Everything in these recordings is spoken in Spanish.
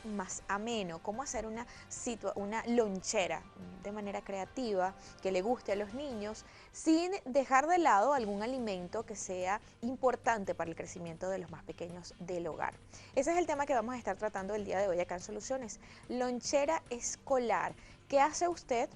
más ameno, cómo hacer una lonchera de manera creativa que le guste a los niños sin dejar de lado algún alimento que sea importante para el crecimiento de los más pequeños del hogar. Ese es el tema que vamos a estar tratando el día de hoy acá en Soluciones. Lonchera escolar. ¿Qué hace usted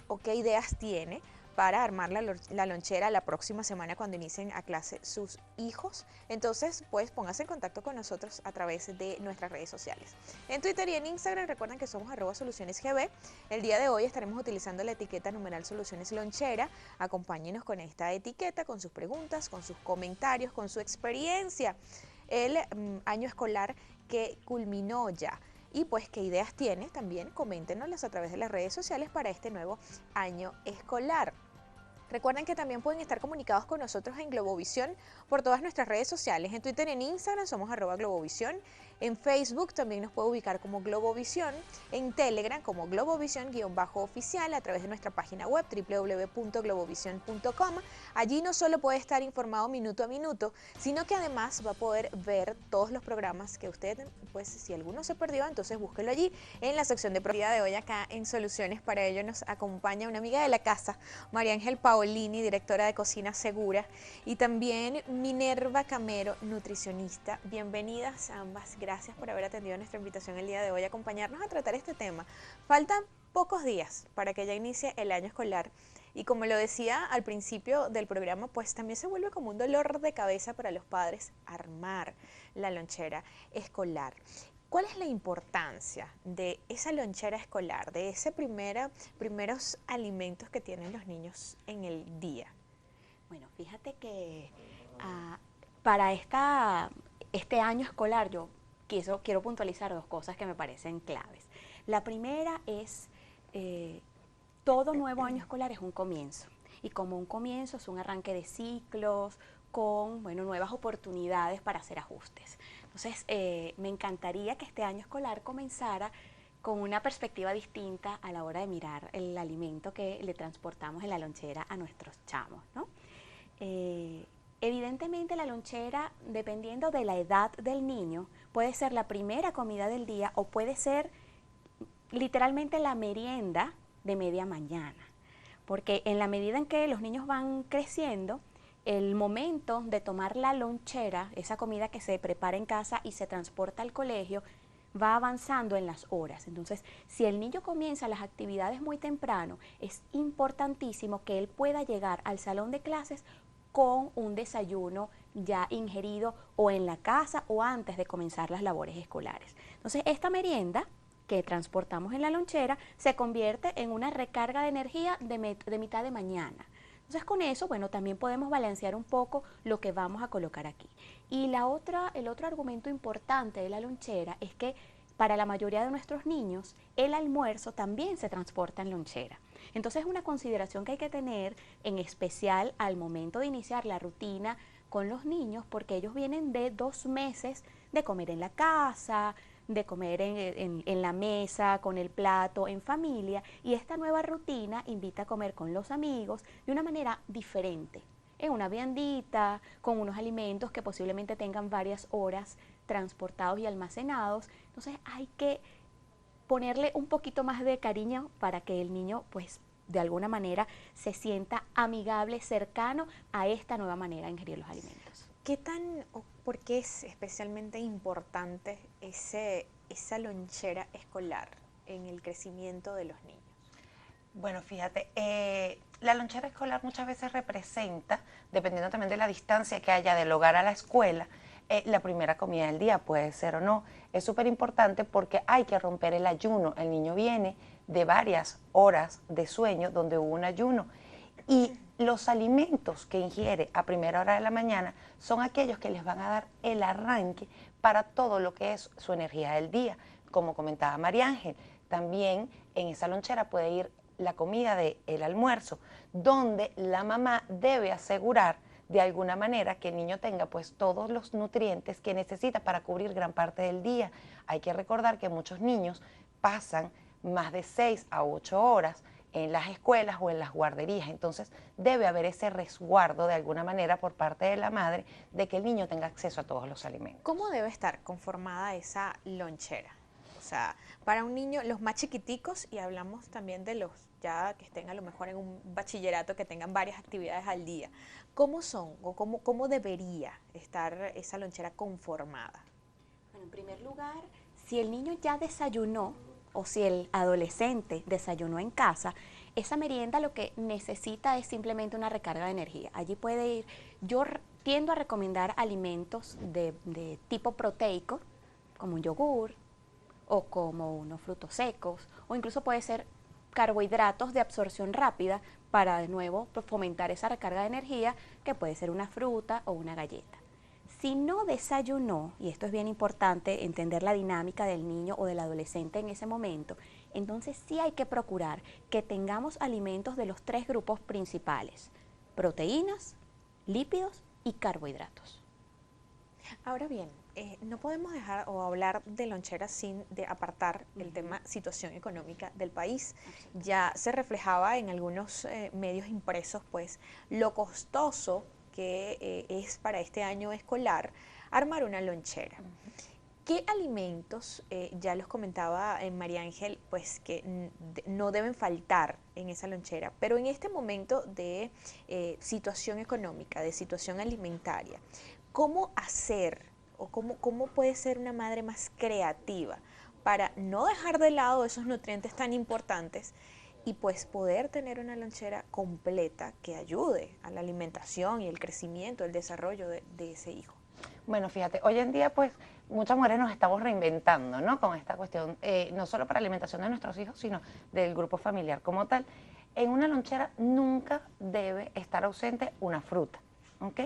o qué ideas tiene para armar la lonchera la próxima semana cuando inicien a clase sus hijos? Entonces, pues póngase en contacto con nosotros a través de nuestras redes sociales. En Twitter y en Instagram recuerden que somos @solucionesgb. El día de hoy estaremos utilizando la etiqueta numeral Soluciones Lonchera. Acompáñenos con esta etiqueta, con sus preguntas, con sus comentarios, con su experiencia. El año escolar que culminó ya. Y pues qué ideas tiene también, coméntenoslas a través de las redes sociales para este nuevo año escolar. Recuerden que también pueden estar comunicados con nosotros en Globovisión por todas nuestras redes sociales. En Twitter y en Instagram somos @Globovisión. En Facebook también nos puede ubicar como Globovisión. En Telegram como Globovisión_oficial a través de nuestra página web www.globovision.com. Allí no solo puede estar informado minuto a minuto, sino que además va a poder ver todos los programas que usted, pues si alguno se perdió, entonces búsquelo allí en la sección de prioridad de hoy acá en Soluciones. Para ello nos acompaña una amiga de la casa, María Ángel Paolini, directora de Cocina Segura, y también Minerva Camero, nutricionista. Bienvenidas ambas, gracias por haber atendido nuestra invitación el día de hoy a acompañarnos a tratar este tema. Faltan pocos días para que ya inicie el año escolar y como lo decía al principio del programa, pues también se vuelve como un dolor de cabeza para los padres armar la lonchera escolar. ¿Cuál es la importancia de esa lonchera escolar, de ese primeros alimentos que tienen los niños en el día? Bueno, fíjate que para este año escolar yo quiero puntualizar dos cosas que me parecen claves. La primera es, todo nuevo año escolar es un comienzo. Y como un comienzo es un arranque de ciclos con, bueno, nuevas oportunidades para hacer ajustes. Entonces, me encantaría que este año escolar comenzara con una perspectiva distinta a la hora de mirar el alimento que le transportamos en la lonchera a nuestros chamos, ¿no? Evidentemente la lonchera, dependiendo de la edad del niño, puede ser la primera comida del día o puede ser literalmente la merienda de media mañana. Porque en la medida en que los niños van creciendo, el momento de tomar la lonchera, esa comida que se prepara en casa y se transporta al colegio, va avanzando en las horas. Entonces, si el niño comienza las actividades muy temprano, es importantísimo que él pueda llegar al salón de clases con un desayuno ya ingerido o en la casa o antes de comenzar las labores escolares. Entonces, esta merienda que transportamos en la lonchera se convierte en una recarga de energía de mitad de mañana. Entonces con eso, bueno, también podemos balancear un poco lo que vamos a colocar aquí. Y el otro argumento importante de la lonchera es que para la mayoría de nuestros niños, el almuerzo también se transporta en lonchera. Entonces es una consideración que hay que tener en especial al momento de iniciar la rutina con los niños, porque ellos vienen de 2 meses de comer en la casa, de comer en la mesa, con el plato, en familia, y esta nueva rutina invita a comer con los amigos de una manera diferente, en una viandita, con unos alimentos que posiblemente tengan varias horas transportados y almacenados. Entonces hay que ponerle un poquito más de cariño para que el niño, pues, de alguna manera se sienta amigable, cercano a esta nueva manera de ingerir los alimentos. ¿Qué tan o por qué es especialmente importante esa lonchera escolar en el crecimiento de los niños? Bueno, fíjate, la lonchera escolar muchas veces representa, dependiendo también de la distancia que haya del hogar a la escuela, la primera comida del día, puede ser o no. Es súper importante porque hay que romper el ayuno. El niño viene de varias horas de sueño donde hubo un ayuno. Y los alimentos que ingiere a primera hora de la mañana son aquellos que les van a dar el arranque para todo lo que es su energía del día. Como comentaba María Ángel, también en esa lonchera puede ir la comida del almuerzo, donde la mamá debe asegurar de alguna manera que el niño tenga pues todos los nutrientes que necesita para cubrir gran parte del día. Hay que recordar que muchos niños pasan más de 6 a 8 horas en las escuelas o en las guarderías, entonces debe haber ese resguardo de alguna manera por parte de la madre de que el niño tenga acceso a todos los alimentos. ¿Cómo debe estar conformada esa lonchera? O sea, para un niño, los más chiquiticos, y hablamos también de los ya que estén a lo mejor en un bachillerato, que tengan varias actividades al día, ¿cómo son o cómo debería estar esa lonchera conformada? Bueno, en primer lugar, si el niño ya desayunó o si el adolescente desayunó en casa, esa merienda lo que necesita es simplemente una recarga de energía. Allí puede ir, tiendo a recomendar alimentos de tipo proteico, como un yogur o como unos frutos secos, o incluso puede ser carbohidratos de absorción rápida para de nuevo fomentar esa recarga de energía, que puede ser una fruta o una galleta. Si no desayunó, y esto es bien importante, entender la dinámica del niño o del adolescente en ese momento, entonces sí hay que procurar que tengamos alimentos de los 3 grupos principales: proteínas, lípidos y carbohidratos. Ahora bien, no podemos dejar o hablar de lonchera sin de apartar el tema situación económica del país. Ya se reflejaba en algunos medios impresos, pues, lo costoso que es para este año escolar armar una lonchera. ¿Qué alimentos, ya los comentaba María Ángel, pues que no deben faltar en esa lonchera, pero en este momento de situación económica, de situación alimentaria, cómo hacer o cómo puede ser una madre más creativa para no dejar de lado esos nutrientes tan importantes y pues poder tener una lonchera completa que ayude a la alimentación y el crecimiento, el desarrollo de ese hijo? Bueno, fíjate, hoy en día pues muchas mujeres nos estamos reinventando, ¿no? Con esta cuestión, no solo para la alimentación de nuestros hijos, sino del grupo familiar como tal. En una lonchera nunca debe estar ausente una fruta, ¿ok?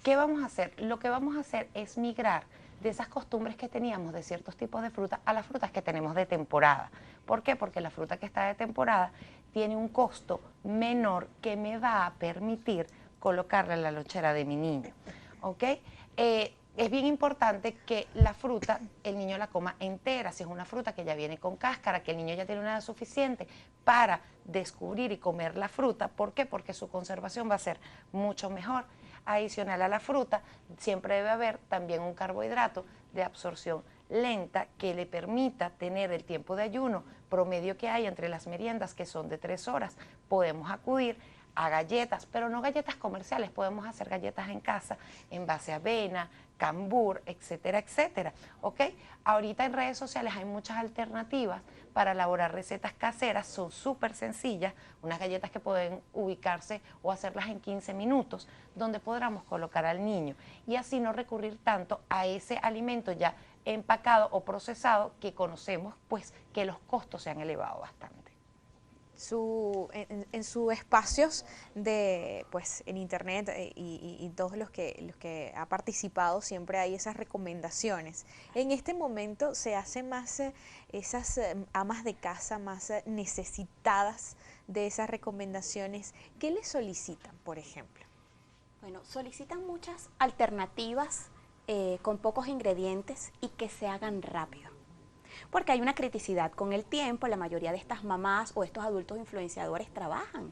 ¿Qué vamos a hacer? Lo que vamos a hacer es migrar de esas costumbres que teníamos de ciertos tipos de fruta a las frutas que tenemos de temporada. ¿Por qué? Porque la fruta que está de temporada tiene un costo menor que me va a permitir colocarla en la lonchera de mi niño, ¿ok? Es bien importante que la fruta el niño la coma entera. Si es una fruta que ya viene con cáscara, que el niño ya tiene una edad suficiente para descubrir y comer la fruta. ¿Por qué? Porque su conservación va a ser mucho mejor. Adicional a la fruta, siempre debe haber también un carbohidrato de absorción lenta que le permita tener el tiempo de ayuno promedio que hay entre las meriendas, que son de 3 horas. Podemos acudir a galletas, pero no galletas comerciales, podemos hacer galletas en casa en base a avena, cambur, etcétera, etcétera, ¿ok? Ahorita en redes sociales hay muchas alternativas para elaborar recetas caseras, son súper sencillas, unas galletas que pueden ubicarse o hacerlas en 15 minutos, donde podamos colocar al niño y así no recurrir tanto a ese alimento ya empacado o procesado que conocemos, pues que los costos se han elevado bastante. En sus espacios de pues en internet y todos los que ha participado siempre hay esas recomendaciones. En este momento se hace más esas amas de casa más necesitadas de esas recomendaciones. ¿Qué les solicitan, por ejemplo? Bueno, solicitan muchas alternativas con pocos ingredientes y que se hagan rápido. Porque hay una criticidad con el tiempo, la mayoría de estas mamás o estos adultos influenciadores trabajan.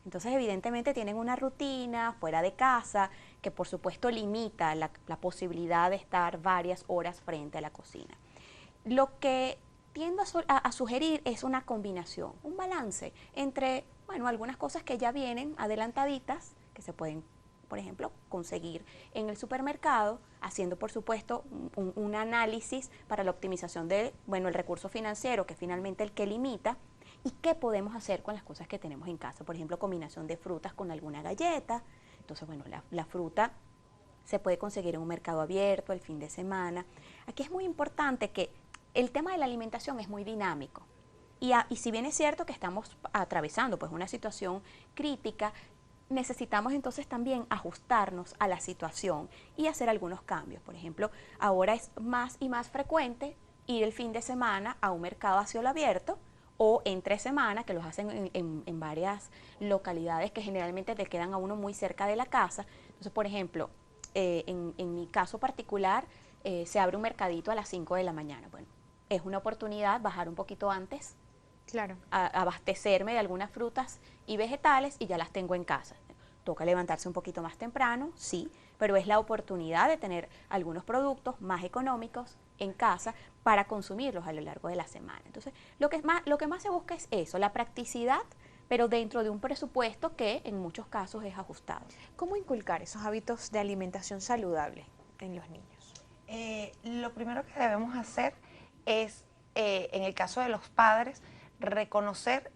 Entonces, evidentemente tienen una rutina fuera de casa que por supuesto limita la posibilidad de estar varias horas frente a la cocina. Lo que tiendo a sugerir es una combinación, un balance entre, bueno, algunas cosas que ya vienen adelantaditas, que se pueden, por ejemplo, conseguir en el supermercado, haciendo por supuesto un análisis para la optimización de, bueno, el recurso financiero, que es finalmente el que limita, y qué podemos hacer con las cosas que tenemos en casa. Por ejemplo, combinación de frutas con alguna galleta. Entonces, bueno, la fruta se puede conseguir en un mercado abierto el fin de semana. Aquí es muy importante que el tema de la alimentación es muy dinámico. Y si bien es cierto que estamos atravesando pues una situación crítica, necesitamos entonces también ajustarnos a la situación y hacer algunos cambios. Por ejemplo, ahora es más y más frecuente ir el fin de semana a un mercado a cielo abierto o entre semana, que los hacen en varias localidades que generalmente te quedan a uno muy cerca de la casa. Entonces, por ejemplo, en mi caso particular, se abre un mercadito a las 5 de la mañana. Bueno, es una oportunidad bajar un poquito antes, Claro. abastecerme de algunas frutas y vegetales y ya las tengo en casa. Toca levantarse un poquito más temprano, sí, pero es la oportunidad de tener algunos productos más económicos en casa para consumirlos a lo largo de la semana. Entonces, lo que más se busca es eso, la practicidad, pero dentro de un presupuesto que en muchos casos es ajustado. ¿Cómo inculcar esos hábitos de alimentación saludable en los niños? Lo primero que debemos hacer es, en el caso de los padres, reconocer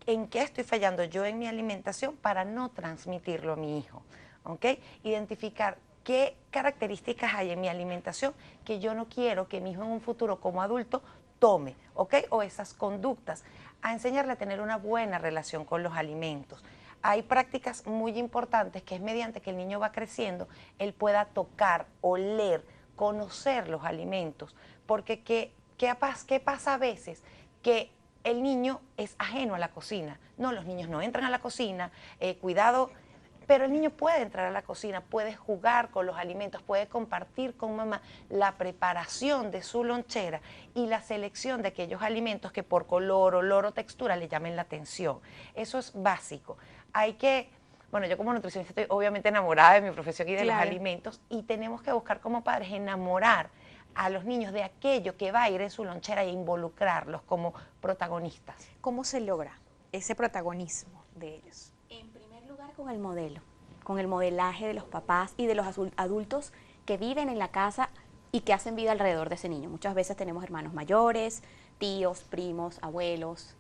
en qué estoy fallando yo en mi alimentación para no transmitirlo a mi hijo, ¿ok? Identificar qué características hay en mi alimentación que yo no quiero que mi hijo en un futuro como adulto tome, ¿ok? O esas conductas, a enseñarle a tener una buena relación con los alimentos. Hay prácticas muy importantes que es mediante que el niño va creciendo, él pueda tocar, oler, conocer los alimentos, porque ¿qué pasa a veces? Que el niño es ajeno a la cocina. No, los niños no entran a la cocina, cuidado, pero el niño puede entrar a la cocina, puede jugar con los alimentos, puede compartir con mamá la preparación de su lonchera y la selección de aquellos alimentos que por color, olor o textura le llamen la atención. Eso es básico. Bueno, yo como nutricionista estoy obviamente enamorada de mi profesión y de los alimentos, y tenemos que buscar como padres enamorar a los niños de aquello que va a ir en su lonchera e involucrarlos como protagonistas. ¿Cómo se logra ese protagonismo de ellos? En primer lugar, con el modelo, con el modelaje de los papás y de los adultos que viven en la casa y que hacen vida alrededor de ese niño. Muchas veces tenemos hermanos mayores, tíos, primos, abuelos.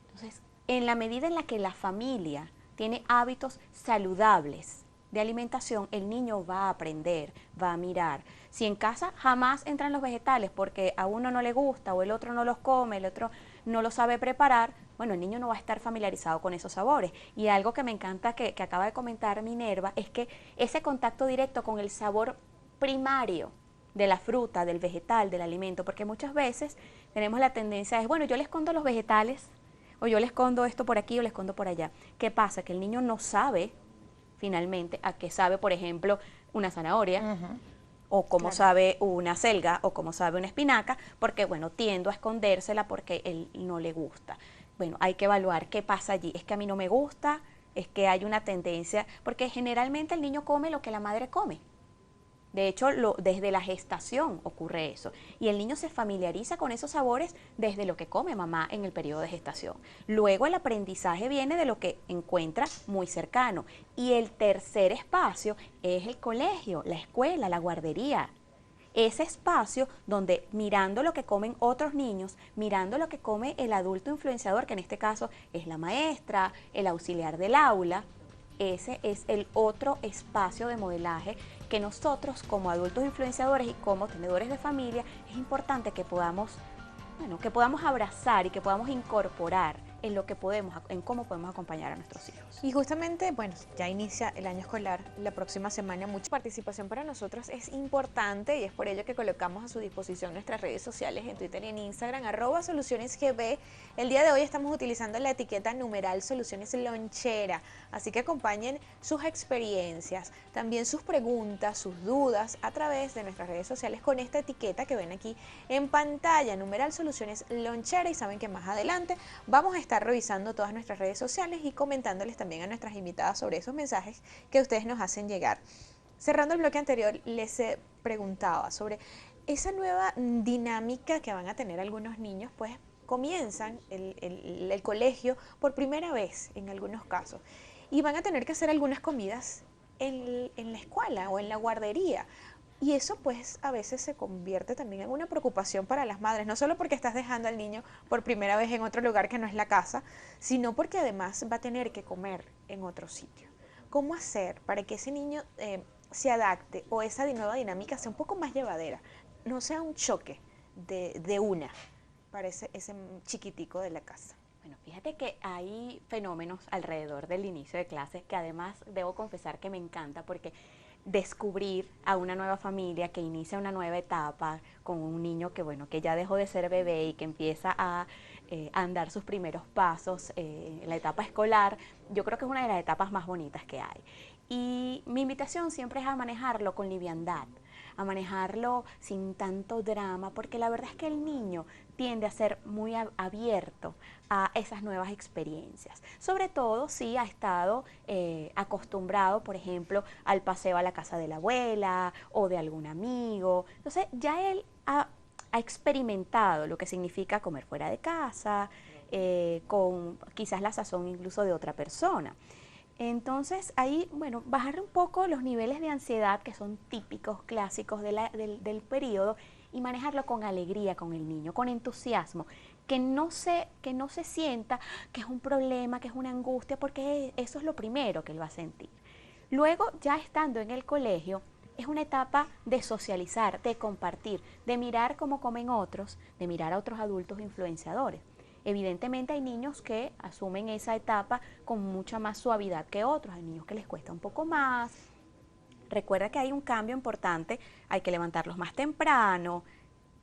Entonces, en la medida en la que la familia tiene hábitos saludables de alimentación, el niño va a aprender, va a mirar. Si en casa jamás entran los vegetales porque a uno no le gusta o el otro no los come, el otro no los sabe preparar, bueno, el niño no va a estar familiarizado con esos sabores. Y algo que me encanta que acaba de comentar Minerva es que ese contacto directo con el sabor primario de la fruta, del vegetal, del alimento, porque muchas veces tenemos la tendencia de, bueno, yo le escondo los vegetales, o yo le escondo esto por aquí o le escondo por allá. ¿Qué pasa? Que el niño no sabe finalmente a qué sabe, por ejemplo, una zanahoria, o cómo sabe una selga, o cómo sabe una espinaca, porque, bueno, tiendo a escondérsela porque él no le gusta. Bueno, hay que evaluar qué pasa allí. Es que a mí no me gusta, es que hay una tendencia, porque generalmente el niño come lo que la madre come. De hecho, desde la gestación ocurre eso. Y el niño se familiariza con esos sabores desde lo que come mamá en el periodo de gestación. Luego el aprendizaje viene de lo que encuentra muy cercano. Y el tercer espacio es el colegio, la escuela, la guardería. Ese espacio donde mirando lo que comen otros niños, mirando lo que come el adulto influenciador, que en este caso es la maestra, el auxiliar del aula, ese es el otro espacio de modelaje que nosotros como adultos influenciadores y como tenedores de familia es importante que podamos, que podamos abrazar y que podamos incorporar en lo que podemos, en cómo podemos acompañar a nuestros hijos. Y justamente, bueno, ya inicia el año escolar la próxima semana. Mucha participación para nosotros es importante y es por ello que colocamos a su disposición nuestras redes sociales en Twitter y en Instagram, @solucionesgb. El día de hoy estamos utilizando la etiqueta numeral Soluciones Lonchera, así que acompañen sus experiencias, también sus preguntas, sus dudas a través de nuestras redes sociales con esta etiqueta que ven aquí en pantalla, numeral Soluciones Lonchera, y saben que más adelante vamos a estar revisando todas nuestras redes sociales y comentándoles también a nuestras invitadas sobre esos mensajes que ustedes nos hacen llegar. Cerrando el bloque anterior, les preguntaba sobre esa nueva dinámica que van a tener algunos niños, pues comienzan el colegio por primera vez en algunos casos y van a tener que hacer algunas comidas en la escuela o en la guardería. Y eso pues a veces se convierte también en una preocupación para las madres, no solo porque estás dejando al niño por primera vez en otro lugar que no es la casa, sino porque además va a tener que comer en otro sitio. ¿Cómo hacer para que ese niño se adapte o esa nueva dinámica sea un poco más llevadera? No sea un choque de una para ese chiquitico de la casa. Bueno, fíjate que hay fenómenos alrededor del inicio de clases que además debo confesar que me encanta porque descubrir a una nueva familia que inicia una nueva etapa con un niño que, bueno, que ya dejó de ser bebé y que empieza a andar sus primeros pasos en la etapa escolar, yo creo que es una de las etapas más bonitas que hay. Y mi invitación siempre es a manejarlo con liviandad, a manejarlo sin tanto drama, porque la verdad es que el niño tiende a ser muy abierto a esas nuevas experiencias, sobre todo si ha estado acostumbrado, por ejemplo, al paseo a la casa de la abuela o de algún amigo. Entonces ya él ha experimentado lo que significa comer fuera de casa, con quizás la sazón incluso de otra persona. Entonces ahí, bueno, bajar un poco los niveles de ansiedad que son típicos, clásicos del periodo, y manejarlo con alegría con el niño, con entusiasmo, que no se sienta que es un problema, que es una angustia, porque eso es lo primero que él va a sentir. Luego, ya estando en el colegio, es una etapa de socializar, de compartir, de mirar cómo comen otros, de mirar a otros adultos influenciadores. Evidentemente hay niños que asumen esa etapa con mucha más suavidad que otros, hay niños que les cuesta un poco más. Recuerda que hay un cambio importante, hay que levantarlos más temprano,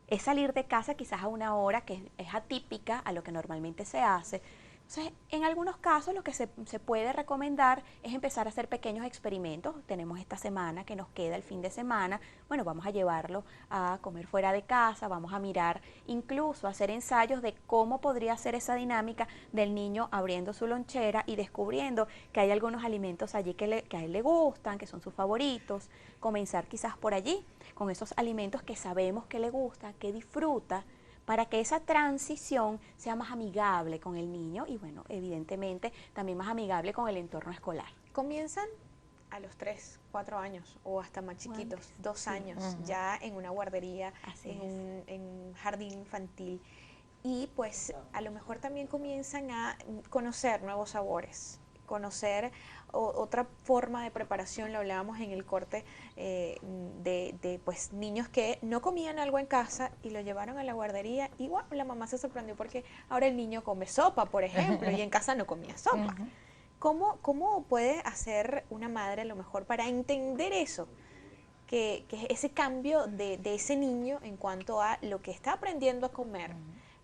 es salir de casa quizás a una hora que es atípica a lo que normalmente se hace. Entonces, en algunos casos lo que se puede recomendar es empezar a hacer pequeños experimentos. Tenemos esta semana que nos queda el fin de semana, bueno, vamos a llevarlo a comer fuera de casa, vamos a mirar, incluso hacer ensayos de cómo podría ser esa dinámica del niño abriendo su lonchera y descubriendo que hay algunos alimentos allí que a él le gustan, que son sus favoritos. Comenzar quizás por allí, con esos alimentos que sabemos que le gusta, que disfruta, para que esa transición sea más amigable con el niño y, bueno, evidentemente también más amigable con el entorno escolar. Comienzan a los 3, 4 años o hasta más chiquitos, Antes, 2 sí. años, ya en una guardería, en un jardín infantil. Y pues a lo mejor también comienzan a conocer nuevos sabores, conocer otra forma de preparación. Lo hablábamos en el corte, de pues niños que no comían algo en casa y lo llevaron a la guardería y wow, la mamá se sorprendió porque ahora el niño come sopa, por ejemplo, y en casa no comía sopa. ¿Cómo puede hacer una madre a lo mejor para entender eso? Que ese cambio de ese niño en cuanto a lo que está aprendiendo a comer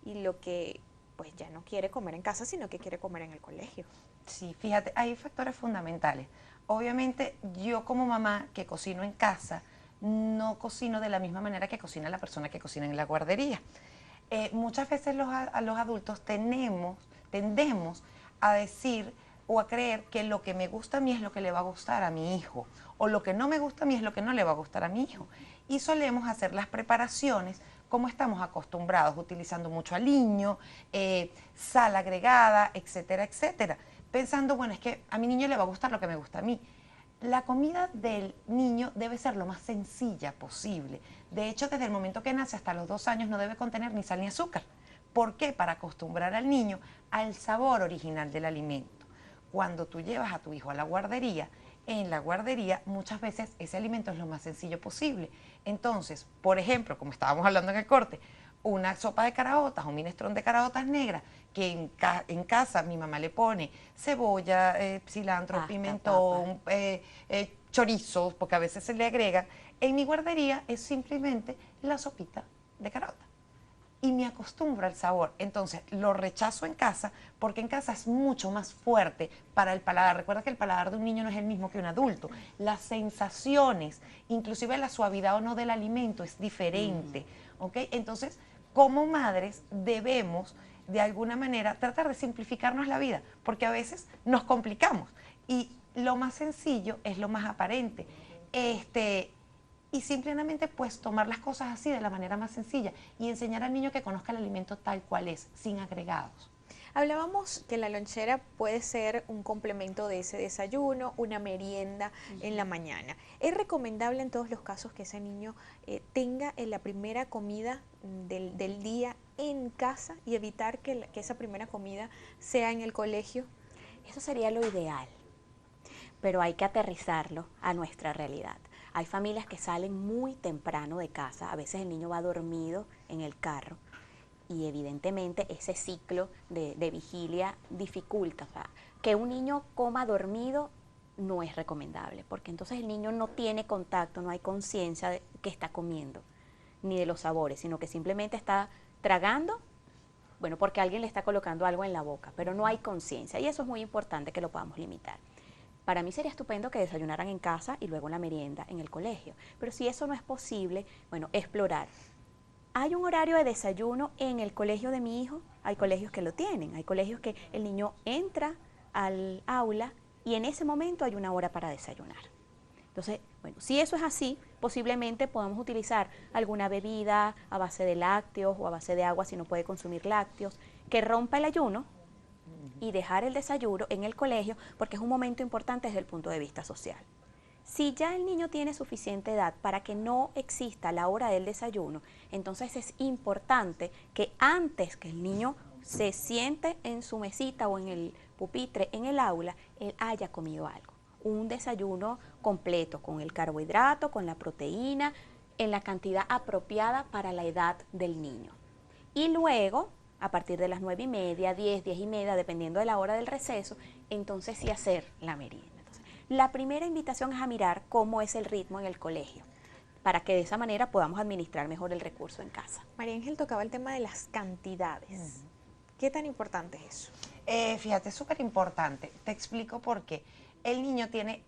y lo que pues ya no quiere comer en casa, sino que quiere comer en el colegio. Sí, fíjate, hay factores fundamentales. Obviamente, yo como mamá que cocino en casa, no cocino de la misma manera que cocina la persona que cocina en la guardería. Muchas veces los adultos tendemos a decir o a creer que lo que me gusta a mí es lo que le va a gustar a mi hijo, o lo que no me gusta a mí es lo que no le va a gustar a mi hijo. Y solemos hacer las preparaciones como estamos acostumbrados, utilizando mucho aliño, sal agregada, etcétera, etcétera. Pensando, bueno, es que a mi niño le va a gustar lo que me gusta a mí. La comida del niño debe ser lo más sencilla posible. De hecho, desde el momento que nace hasta los 2 años no debe contener ni sal ni azúcar. ¿Por qué? Para acostumbrar al niño al sabor original del alimento. Cuando tú llevas a tu hijo a la guardería, en la guardería muchas veces ese alimento es lo más sencillo posible. Entonces, por ejemplo, como estábamos hablando en el corte, una sopa de caraotas o minestrón de caraotas negras, que en casa mi mamá le pone cebolla, cilantro, Pasta, pimentón, chorizos, porque a veces se le agrega, en mi guardería es simplemente la sopita de caraotas. Y me acostumbro al sabor. Entonces lo rechazo en casa porque en casa es mucho más fuerte para el paladar. Recuerda que el paladar de un niño no es el mismo que un adulto. Las sensaciones, inclusive la suavidad o no del alimento es diferente. ¿Ok? Entonces, como madres debemos de alguna manera tratar de simplificarnos la vida, porque a veces nos complicamos y lo más sencillo es lo más aparente. Y simplemente pues tomar las cosas así de la manera más sencilla y enseñar al niño que conozca el alimento tal cual es, sin agregados. Hablábamos que la lonchera puede ser un complemento de ese desayuno, una merienda en la mañana. ¿Es recomendable en todos los casos que ese niño tenga la primera comida del día en casa y evitar que esa primera comida sea en el colegio? Eso sería lo ideal, pero hay que aterrizarlo a nuestra realidad. Hay familias que salen muy temprano de casa, a veces el niño va dormido en el carro y evidentemente ese ciclo de vigilia dificulta. O sea, que un niño coma dormido no es recomendable, porque entonces el niño no tiene contacto, no hay conciencia de que está comiendo, ni de los sabores, sino que simplemente está tragando, bueno, porque alguien le está colocando algo en la boca, pero no hay conciencia y eso es muy importante que lo podamos limitar. Para mí sería estupendo que desayunaran en casa y luego la merienda en el colegio. Pero si eso no es posible, bueno, explorar. ¿Hay un horario de desayuno en el colegio de mi hijo? Hay colegios que lo tienen. Hay colegios que el niño entra al aula y en ese momento hay una hora para desayunar. Entonces, bueno, si eso es así, posiblemente podamos utilizar alguna bebida a base de lácteos o a base de agua si no puede consumir lácteos, que rompa el ayuno y dejar el desayuno en el colegio, porque es un momento importante desde el punto de vista social. Si ya el niño tiene suficiente edad para que no exista la hora del desayuno, entonces es importante que antes que el niño se siente en su mesita o en el pupitre en el aula, él haya comido algo. Un desayuno completo con el carbohidrato, con la proteína, en la cantidad apropiada para la edad del niño. Y luego, a partir de las 9:30, 10, 10:30, dependiendo de la hora del receso, entonces sí hacer la merienda. Entonces, la primera invitación es a mirar cómo es el ritmo en el colegio, para que de esa manera podamos administrar mejor el recurso en casa. María Ángel tocaba el tema de las cantidades. ¿Qué tan importante es eso? Fíjate, es súper importante. Te explico por qué. El niño tiene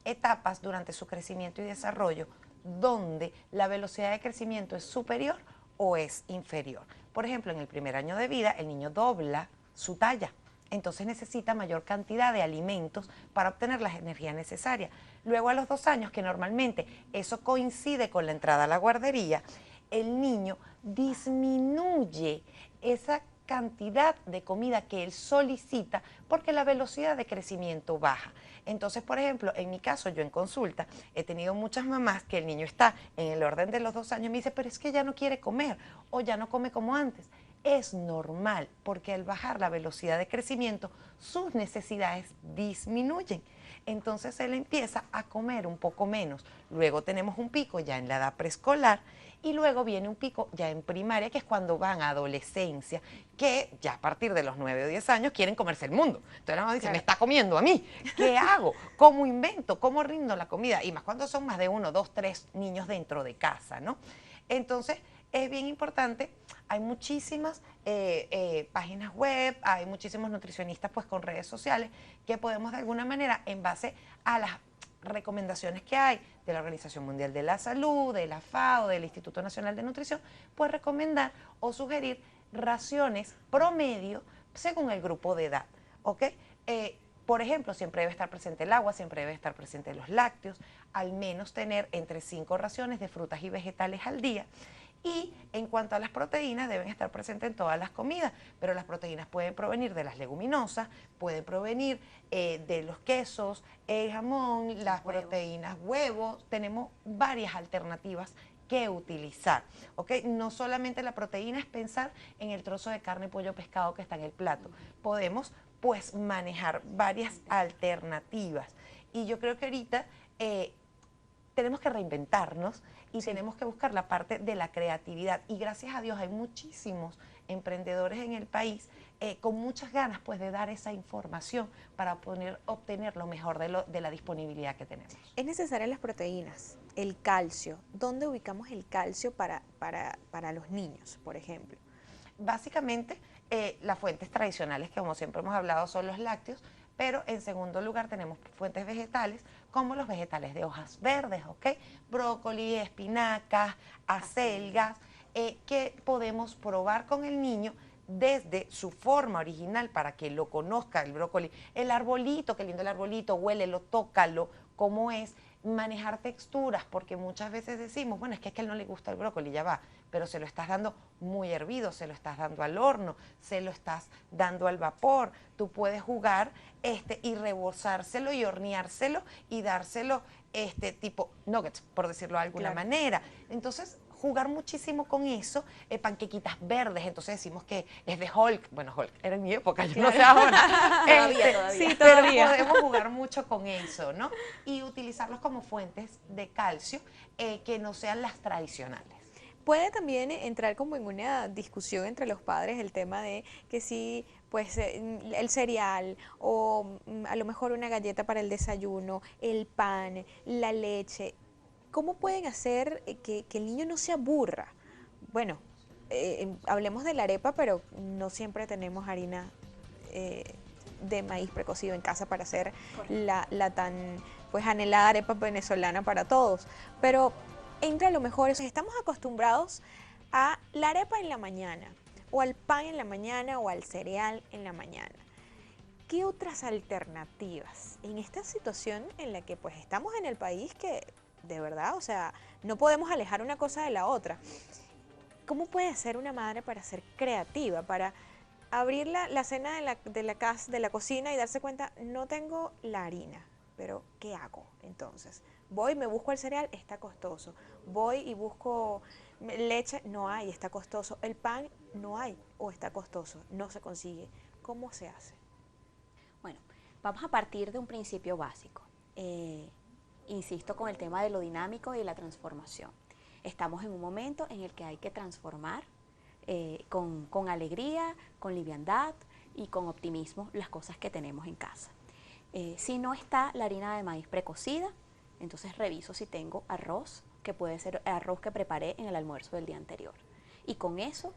etapas durante su crecimiento y desarrollo donde la velocidad de crecimiento es superior o es inferior. Por ejemplo, en el primer año de vida, el niño dobla su talla. Entonces necesita mayor cantidad de alimentos para obtener las energías necesarias. Luego a los 2 años, que normalmente eso coincide con la entrada a la guardería, el niño disminuye esa cantidad de comida que él solicita porque la velocidad de crecimiento baja. Entonces, por ejemplo, en mi caso, yo en consulta he tenido muchas mamás que el niño está en el orden de los 2 años y me dice, pero es que ya no quiere comer o ya no come como antes. Es normal porque al bajar la velocidad de crecimiento, sus necesidades disminuyen. Entonces él empieza a comer un poco menos. Luego tenemos un pico ya en la edad preescolar y luego viene un pico ya en primaria, que es cuando van a adolescencia, que ya a partir de los 9 o 10 años quieren comerse el mundo. Entonces la mamá dice, me está comiendo a mí, ¿qué hago? ¿Cómo invento? ¿Cómo rindo la comida? Y más cuando son más de 1, 2, 3 niños dentro de casa, ¿no? Entonces es bien importante, hay muchísimas páginas web, hay muchísimos nutricionistas pues con redes sociales que podemos de alguna manera, en base a las recomendaciones que hay de la Organización Mundial de la Salud, de la FAO, del Instituto Nacional de Nutrición, pues recomendar o sugerir raciones promedio según el grupo de edad, ¿ok? Por ejemplo, siempre debe estar presente el agua, siempre debe estar presente los lácteos, al menos tener entre 5 raciones de frutas y vegetales al día. Y en cuanto a las proteínas, deben estar presentes en todas las comidas, pero las proteínas pueden provenir de las leguminosas, pueden provenir de los quesos, el jamón, las proteínas, huevos. Tenemos varias alternativas que utilizar, ¿ok? No solamente la proteína es pensar en el trozo de carne, pollo, pescado que está en el plato. Podemos, pues, manejar varias alternativas. Y yo creo que ahorita tenemos que reinventarnos y tenemos que buscar la parte de la creatividad. Y gracias a Dios hay muchísimos emprendedores en el país con muchas ganas pues de dar esa información para obtener lo mejor de la disponibilidad que tenemos. Es necesaria las proteínas, el calcio. ¿Dónde ubicamos el calcio para los niños, por ejemplo? Básicamente, las fuentes tradicionales que como siempre hemos hablado son los lácteos, pero en segundo lugar tenemos fuentes vegetales como los vegetales de hojas verdes, ¿ok? Brócoli, espinacas, acelgas, que podemos probar con el niño desde su forma original para que lo conozca el brócoli, el arbolito, qué lindo el arbolito, huélelo, tócalo, cómo es, manejar texturas, porque muchas veces decimos, bueno, es que a él no le gusta el brócoli, ya va, pero se lo estás dando muy hervido, se lo estás dando al horno, se lo estás dando al vapor. Tú puedes jugar y rebozárselo y horneárselo y dárselo tipo nuggets, por decirlo de alguna manera. Entonces, jugar muchísimo con eso, panquequitas verdes, entonces decimos que es de Hulk. Bueno, Hulk era en mi época, yo no sé ahora. Todavía. Sí, pero todavía. podemos jugar mucho con eso, ¿no? Y utilizarlos como fuentes de calcio que no sean las tradicionales. Puede también entrar como en una discusión entre los padres el tema de que si pues el cereal o a lo mejor una galleta para el desayuno, el pan, la leche. ¿Cómo pueden hacer que el niño no se aburra? Bueno, hablemos de la arepa, pero no siempre tenemos harina de maíz precocido en casa para hacer la tan pues anhelada arepa venezolana para todos. Pero entra a lo mejor, estamos acostumbrados a la arepa en la mañana, o al pan en la mañana, o al cereal en la mañana. ¿qué otras alternativas en esta situación en la que pues estamos en el país que de verdad, o sea, no podemos alejar una cosa de la otra? ¿Cómo puede ser una madre para ser creativa, para abrir la cena de la casa, de la cocina y darse cuenta, no tengo la harina, pero ¿qué hago entonces? Voy, me busco el cereal, está costoso. Voy y busco leche, no hay, está costoso. El pan, no hay o está costoso, no se consigue. ¿Cómo se hace? Bueno, vamos a partir de un principio básico. Insisto con el tema de lo dinámico y la transformación. Estamos en un momento en el que hay que transformar con alegría, con liviandad y con optimismo las cosas que tenemos en casa. Si no está la harina de maíz precocida, entonces reviso si tengo arroz, que puede ser arroz que preparé en el almuerzo del día anterior. Y con eso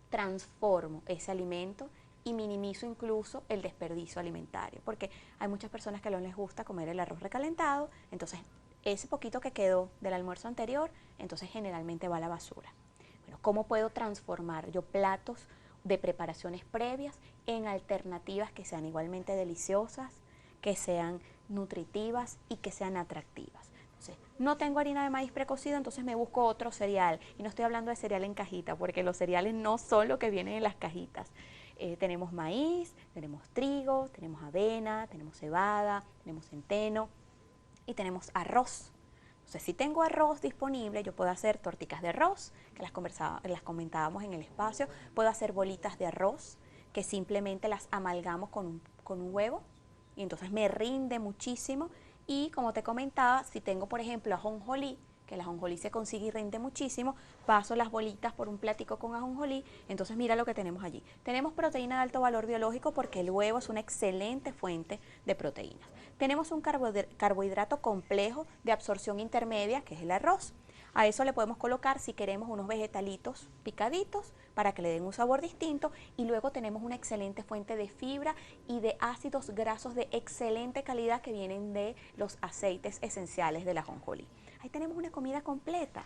transformo ese alimento y minimizo incluso el desperdicio alimentario, porque hay muchas personas que no les gusta comer el arroz recalentado, entonces ese poquito que quedó del almuerzo anterior, entonces generalmente va a la basura. Bueno, ¿cómo puedo transformar yo platos de preparaciones previas en alternativas que sean igualmente deliciosas, que sean nutritivas y que sean atractivas? Entonces, no tengo harina de maíz precocida, entonces me busco otro cereal. Y no estoy hablando de cereal en cajita, porque los cereales no son lo que vienen en las cajitas. Tenemos maíz, tenemos trigo, tenemos avena, tenemos cebada, tenemos centeno y tenemos arroz. Entonces, si tengo arroz disponible, yo puedo hacer torticas de arroz, que las comentábamos en el espacio. Puedo hacer bolitas de arroz, que simplemente las amalgamos con un huevo, y entonces me rinde muchísimo. Y como te comentaba, si tengo, por ejemplo, ajonjolí, que el ajonjolí se consigue y rinde muchísimo, paso las bolitas por un platico con ajonjolí, entonces mira lo que tenemos allí. Tenemos proteína de alto valor biológico porque el huevo es una excelente fuente de proteínas. Tenemos un carbohidrato complejo de absorción intermedia, que es el arroz. A eso le podemos colocar, si queremos, unos vegetalitos picaditos para que le den un sabor distinto, y luego tenemos una excelente fuente de fibra y de ácidos grasos de excelente calidad que vienen de los aceites esenciales del ajonjolí. Ahí tenemos una comida completa.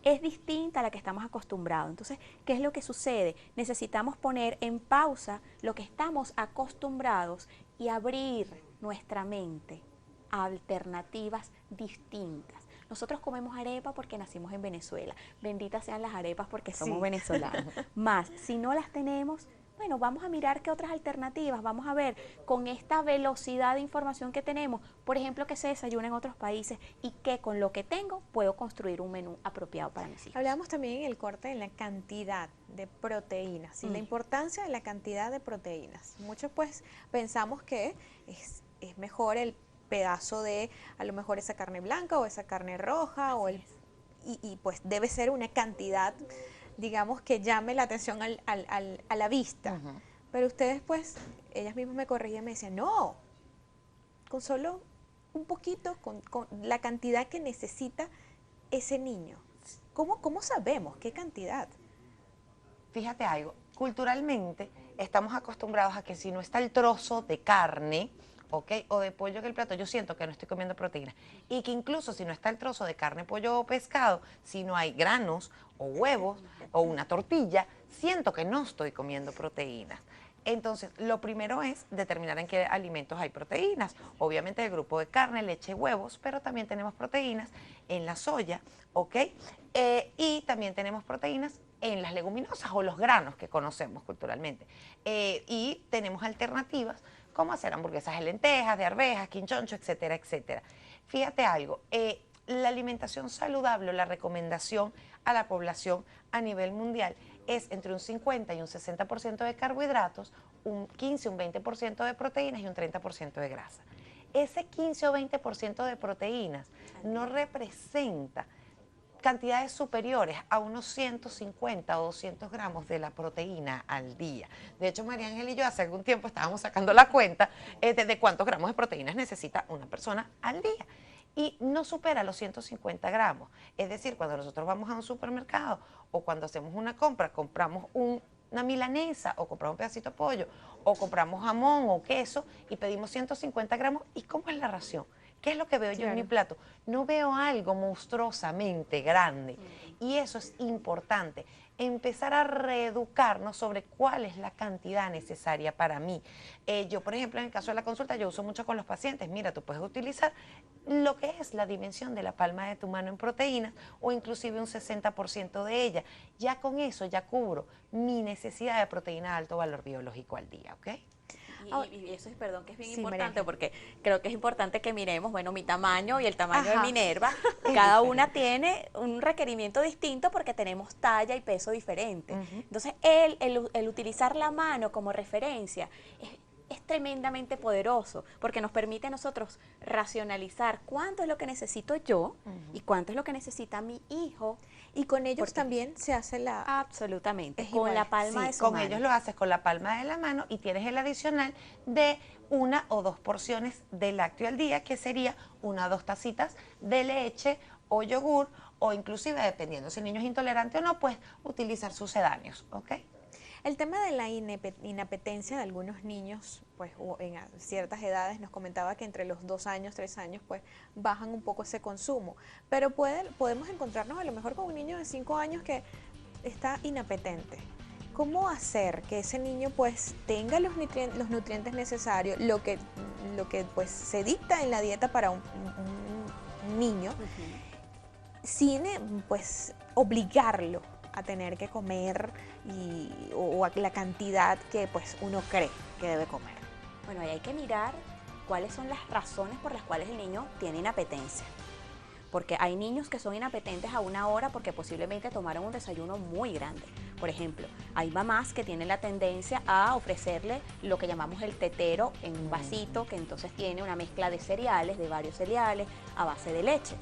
Es distinta a la que estamos acostumbrados. Entonces, ¿qué es lo que sucede? Necesitamos poner en pausa lo que estamos acostumbrados y abrir nuestra mente a alternativas distintas. Nosotros comemos arepa porque nacimos en Venezuela. Benditas sean las arepas porque somos venezolanos. Más, si no las tenemos, bueno, vamos a mirar qué otras alternativas, vamos a ver con esta velocidad de información que tenemos, por ejemplo, que se desayuna en otros países y que con lo que tengo puedo construir un menú apropiado para mis hijos. Hablábamos también en el corte de la cantidad de proteínas y la importancia de la cantidad de proteínas. Muchos pues pensamos que es mejor el pedazo de a lo mejor esa carne blanca o esa carne roja y pues debe ser una cantidad, digamos, que llame la atención a la vista. Pero ustedes pues, ellas mismas me corregían y me decían, no, con solo un poquito, con la cantidad que necesita ese niño. ¿Cómo sabemos qué cantidad? Fíjate algo, culturalmente estamos acostumbrados a que si no está el trozo de carne, ¿okay?, o de pollo en el plato, yo siento que no estoy comiendo proteína. Y que incluso si no está el trozo de carne, pollo o pescado, si no hay granos o huevos o una tortilla, siento que no estoy comiendo proteínas. Entonces, lo primero es determinar en qué alimentos hay proteínas. Obviamente el grupo de carne, leche, huevos, pero también tenemos proteínas en la soya, ¿ok? Y también tenemos proteínas en las leguminosas o los granos que conocemos culturalmente. Y tenemos alternativas como hacer hamburguesas de lentejas, de arvejas, quinchoncho, etcétera, etcétera. Fíjate algo, la alimentación saludable, la recomendación a la población a nivel mundial es entre un 50 y un 60% de carbohidratos, un 15, un 20% de proteínas y un 30% de grasa. Ese 15 o 20% de proteínas no representa cantidades superiores a unos 150 o 200 gramos de la proteína al día. De hecho, María Ángel y yo hace algún tiempo estábamos sacando la cuenta de cuántos gramos de proteínas necesita una persona al día. Y no supera los 150 gramos. Es decir, cuando nosotros vamos a un supermercado o cuando hacemos una compra, compramos una milanesa o compramos un pedacito de pollo o compramos jamón o queso y pedimos 150 gramos. ¿Y cómo es la ración? ¿Qué es lo que veo yo en mi plato? No veo algo monstruosamente grande y eso es importante. empezar a reeducarnos sobre cuál es la cantidad necesaria para mí. Yo, por ejemplo, en el caso de la consulta, yo uso mucho con los pacientes, mira, tú puedes utilizar lo que es la dimensión de la palma de tu mano en proteínas o inclusive un 60% de ella. Ya con eso ya cubro mi necesidad de proteína de alto valor biológico al día, ¿ok? Y eso es, perdón, que es bien Sí, importante, María. porque creo que es importante que miremos, bueno, mi tamaño y el tamaño de Ajá. Minerva, cada una tiene un requerimiento distinto porque tenemos talla y peso diferente. Ujú. Entonces, el utilizar la mano como referencia es tremendamente poderoso, porque nos permite a nosotros racionalizar cuánto es lo que necesito yo y cuánto es lo que necesita mi hijo. Y con ellos Porque- también se hace la... Absolutamente, Es con igual, la palma Sí, de su con mano. ellos lo haces con la palma de la mano y tienes el adicional de 1 o 2 porciones de lácteo al día, que sería 1 o 2 tacitas de leche o yogur, o inclusive, dependiendo si el niño es intolerante o no, pues utilizar sucedáneos, ¿ok? El tema de la inapetencia de algunos niños, pues en ciertas edades, nos comentaba que entre los 2 años, 3 años, pues bajan un poco ese consumo. Pero podemos encontrarnos a lo mejor con un niño de 5 años que está inapetente. ¿Cómo hacer que ese niño pues tenga los nutrientes necesarios, lo que pues se dicta en la dieta para un niño, sin pues obligarlo a tener que comer o a la cantidad que pues uno cree que debe comer? Bueno, ahí hay que mirar cuáles son las razones por las cuales el niño tiene inapetencia. Porque hay niños que son inapetentes a una hora porque posiblemente tomaron un desayuno muy grande. Por ejemplo, hay mamás que tienen la tendencia a ofrecerle lo que llamamos el tetero en un vasito, que entonces tiene una mezcla de cereales, de varios cereales, a base de leche.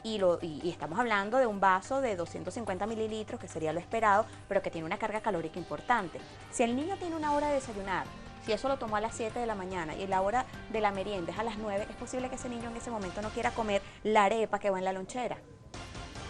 Y estamos hablando de un vaso de 250 mililitros, que sería lo esperado, pero que tiene una carga calórica importante. Si el niño tiene una hora de desayunar, si eso lo tomó a las 7 de la mañana y la hora de la merienda es a las 9, es posible que ese niño en ese momento no quiera comer la arepa que va en la lonchera.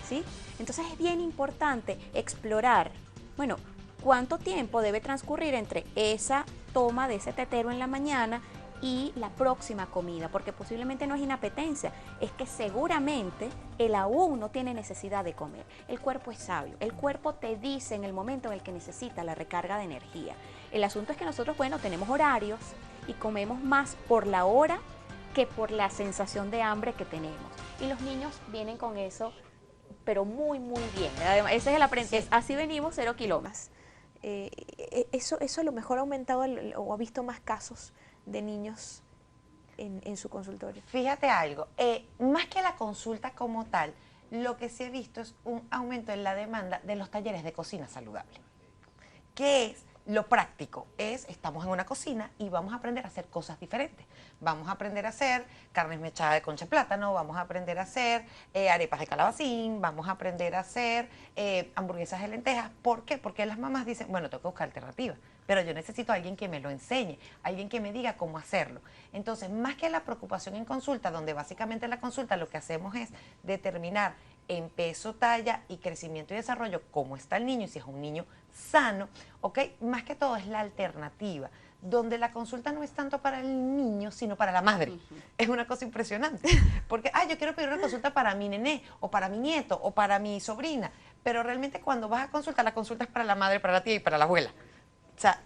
¿Sí? Entonces es bien importante explorar, bueno, cuánto tiempo debe transcurrir entre esa toma de ese tetero en la mañana y la próxima comida, porque posiblemente no es inapetencia, es que seguramente él aún no tiene necesidad de comer. El cuerpo es sabio, el cuerpo te dice en el momento en el que necesita la recarga de energía. El asunto es que nosotros, bueno, tenemos horarios y comemos más por la hora que por la sensación de hambre que tenemos. Y los niños vienen con eso, pero muy, muy bien. Además, ese es el aprendizaje, así venimos 0 kilómetros. Eso a lo mejor ha aumentado o ha visto más casos de niños en su consultorio. Fíjate algo, más que la consulta como tal, lo que sí he visto es un aumento en la demanda de los talleres de cocina saludable. ¿Qué es? Lo práctico es, estamos en una cocina y vamos a aprender a hacer cosas diferentes. Vamos a aprender a hacer carnes mechadas de concha de plátano, vamos a aprender a hacer arepas de calabacín, vamos a aprender a hacer hamburguesas de lentejas. ¿Por qué? Porque las mamás dicen, bueno, tengo que buscar alternativas, pero yo necesito a alguien que me lo enseñe, alguien que me diga cómo hacerlo. Entonces, más que la preocupación en consulta, donde básicamente en la consulta lo que hacemos es determinar en peso, talla y crecimiento y desarrollo cómo está el niño y si es un niño sano, ¿ok? Más que todo es la alternativa, donde la consulta no es tanto para el niño, sino para la madre. Es una cosa impresionante, porque, yo quiero pedir una consulta para mi nené, o para mi nieto, o para mi sobrina, pero realmente cuando vas a consultar, la consulta es para la madre, para la tía y para la abuela. O sea,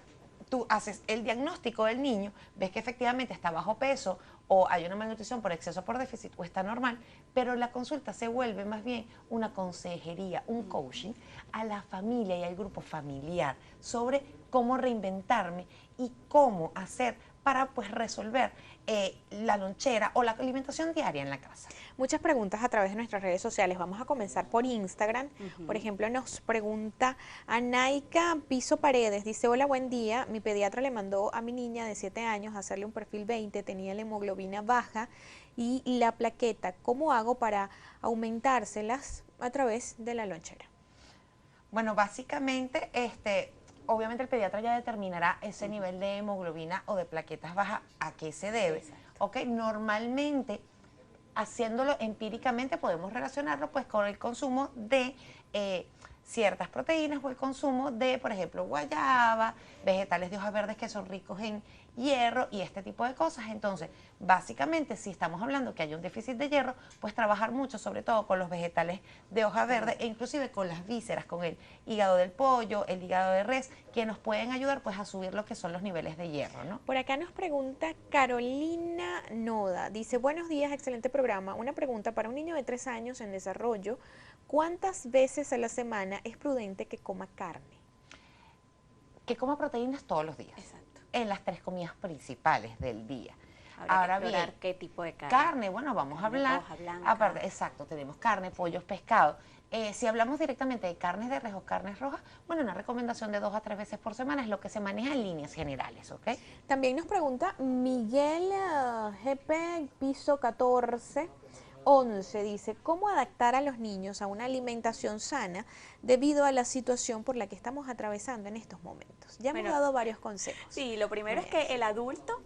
tú haces el diagnóstico del niño, ves que efectivamente está bajo peso o hay una malnutrición por exceso o por déficit o está normal, pero la consulta se vuelve más bien una consejería, un coaching a la familia y al grupo familiar sobre cómo reinventarme y cómo hacer para pues resolver la lonchera o la alimentación diaria en la casa. Muchas preguntas a través de nuestras redes sociales. Vamos a comenzar por Instagram. Por ejemplo, nos pregunta Anaika Piso Paredes. Dice, hola, buen día. Mi pediatra le mandó a mi niña de 7 años a hacerle un perfil 20. Tenía la hemoglobina baja y la plaqueta. ¿Cómo hago para aumentárselas a través de la lonchera? Bueno, básicamente, obviamente el pediatra ya determinará ese nivel de hemoglobina o de plaquetas bajas a qué se debe. ¿Ok? Normalmente, haciéndolo empíricamente, podemos relacionarlo pues con el consumo de ciertas proteínas o el consumo de, por ejemplo, guayaba, vegetales de hojas verdes que son ricos en hierro y este tipo de cosas. Entonces, básicamente, si estamos hablando que hay un déficit de hierro, pues trabajar mucho, sobre todo con los vegetales de hoja verde e inclusive con las vísceras, con el hígado del pollo, el hígado de res, que nos pueden ayudar pues a subir lo que son los niveles de hierro, ¿no? Por acá nos pregunta Carolina Noda, dice, buenos días, excelente programa. Una pregunta para un niño de 3 años en desarrollo, ¿cuántas veces a la semana es prudente que coma carne? Que coma proteínas todos los días. Exacto. En las 3 comidas principales del día. Habrá Ahora que explorar bien, qué tipo de carne. carne, bueno, vamos a hablar. Hoja blanca. Aparte, exacto, tenemos carne, pollos, pescado. Si hablamos directamente de carnes de res o carnes rojas, bueno, una recomendación de 2 a 3 veces por semana es lo que se maneja en líneas generales, ¿ok? También nos pregunta Miguel GP, piso 14. 11 dice, ¿cómo adaptar a los niños a una alimentación sana debido a la situación por la que estamos atravesando en estos momentos? Ya hemos dado varios consejos. Sí, lo primero es que el adulto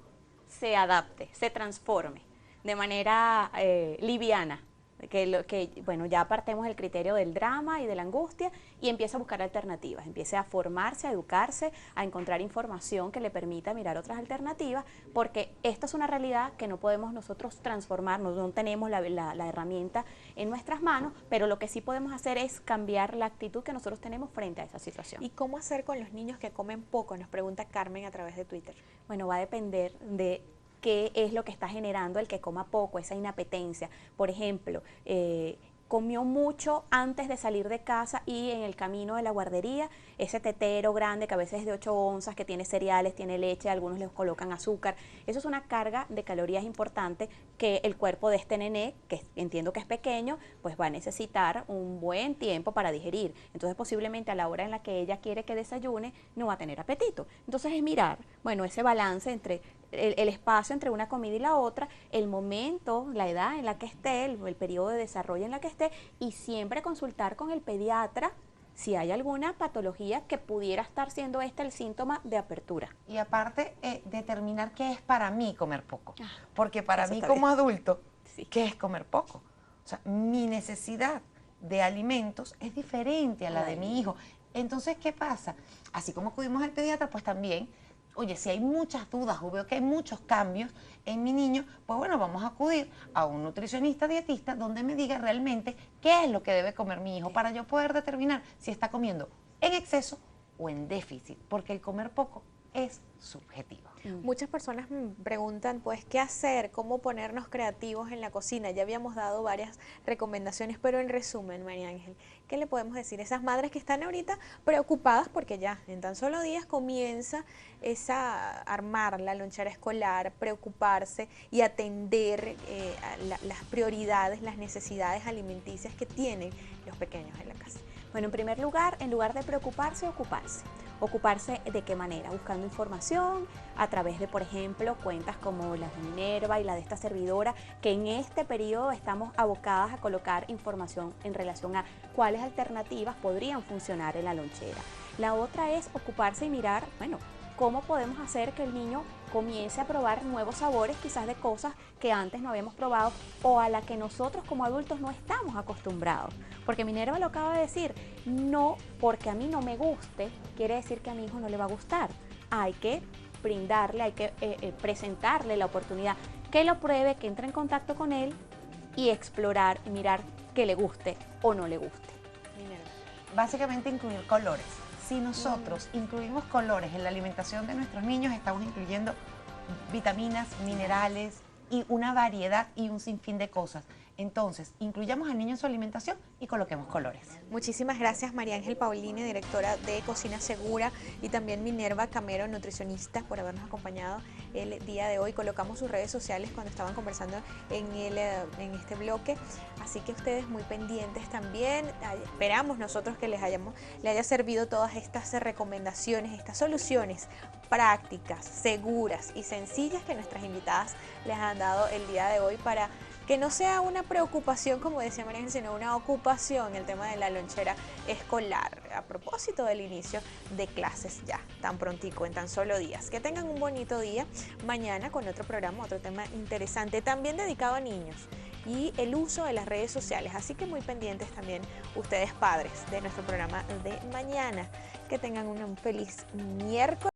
se adapte, se transforme de manera liviana. Bueno, ya apartemos el criterio del drama y de la angustia y empiece a buscar alternativas, empiece a formarse, a educarse, a encontrar información que le permita mirar otras alternativas, porque esta es una realidad que no podemos nosotros transformarnos, no tenemos la herramienta en nuestras manos, pero lo que sí podemos hacer es cambiar la actitud que nosotros tenemos frente a esa situación. ¿Y cómo hacer con los niños que comen poco? Nos pregunta Carmen a través de Twitter. Bueno, va a depender de qué es lo que está generando el que coma poco, esa inapetencia. Por ejemplo, comió mucho antes de salir de casa y en el camino de la guardería, ese tetero grande que a veces es de 8 onzas, que tiene cereales, tiene leche, algunos les colocan azúcar. Eso es una carga de calorías importante que el cuerpo de este nené, que entiendo que es pequeño, pues va a necesitar un buen tiempo para digerir. Entonces posiblemente a la hora en la que ella quiere que desayune, no va a tener apetito. Entonces es mirar, bueno, ese balance entre el espacio entre una comida y la otra, el momento, la edad en la que esté, el periodo de desarrollo en la que esté, y siempre consultar con el pediatra si hay alguna patología que pudiera estar siendo el síntoma de apertura. Y aparte, determinar qué es para mí comer poco. Porque para eso mí está como bien. adulto, Sí. ¿qué es comer poco? O sea, mi necesidad de alimentos es diferente a la de mi hijo. Entonces, ¿qué pasa? Así como acudimos al pediatra, pues también, oye, si hay muchas dudas o veo que hay muchos cambios en mi niño, pues bueno, vamos a acudir a un nutricionista dietista donde me diga realmente qué es lo que debe comer mi hijo para yo poder determinar si está comiendo en exceso o en déficit, porque el comer poco es subjetivo. Muchas personas me preguntan, pues, ¿qué hacer? ¿Cómo ponernos creativos en la cocina? Ya habíamos dado varias recomendaciones, pero en resumen, María Ángel, ¿qué le podemos decir a esas madres que están ahorita preocupadas porque ya en tan solo días comienza armar la lonchera escolar, preocuparse y atender las prioridades, las necesidades alimenticias que tienen los pequeños en la casa? Bueno, en primer lugar, en lugar de preocuparse, ocuparse. ¿Ocuparse de qué manera? Buscando información a través de, por ejemplo, cuentas como la de Minerva y la de esta servidora, que en este periodo estamos abocadas a colocar información en relación a cuáles alternativas podrían funcionar en la lonchera. La otra es ocuparse y mirar, bueno, cómo podemos hacer que el niño comience a probar nuevos sabores, quizás de cosas que antes no habíamos probado o a la que nosotros como adultos no estamos acostumbrados. Porque Minerva lo acaba de decir, no porque a mí no me guste, quiere decir que a mi hijo no le va a gustar. Hay que brindarle, hay que presentarle la oportunidad, que lo pruebe, que entre en contacto con él y explorar y mirar que le guste o no le guste. Básicamente incluir colores. Si nosotros incluimos colores en la alimentación de nuestros niños, estamos incluyendo vitaminas, minerales y una variedad y un sinfín de cosas. Entonces, incluyamos al niño en su alimentación y coloquemos colores. Muchísimas gracias, María Ángel Paulini, directora de Cocina Segura, y también Minerva Camero, nutricionista, por habernos acompañado el día de hoy. Colocamos sus redes sociales cuando estaban conversando en este bloque, así que ustedes muy pendientes también. Esperamos nosotros que les haya servido todas estas recomendaciones, estas soluciones prácticas, seguras y sencillas que nuestras invitadas les han dado el día de hoy para que no sea una preocupación, como decía María Ángel, sino una ocupación el tema de la lonchera escolar, a propósito del inicio de clases ya, tan prontico, en tan solo días. Que tengan un bonito día. Mañana con otro programa, otro tema interesante, también dedicado a niños y el uso de las redes sociales. Así que muy pendientes también ustedes, padres, de nuestro programa de mañana. Que tengan un feliz miércoles.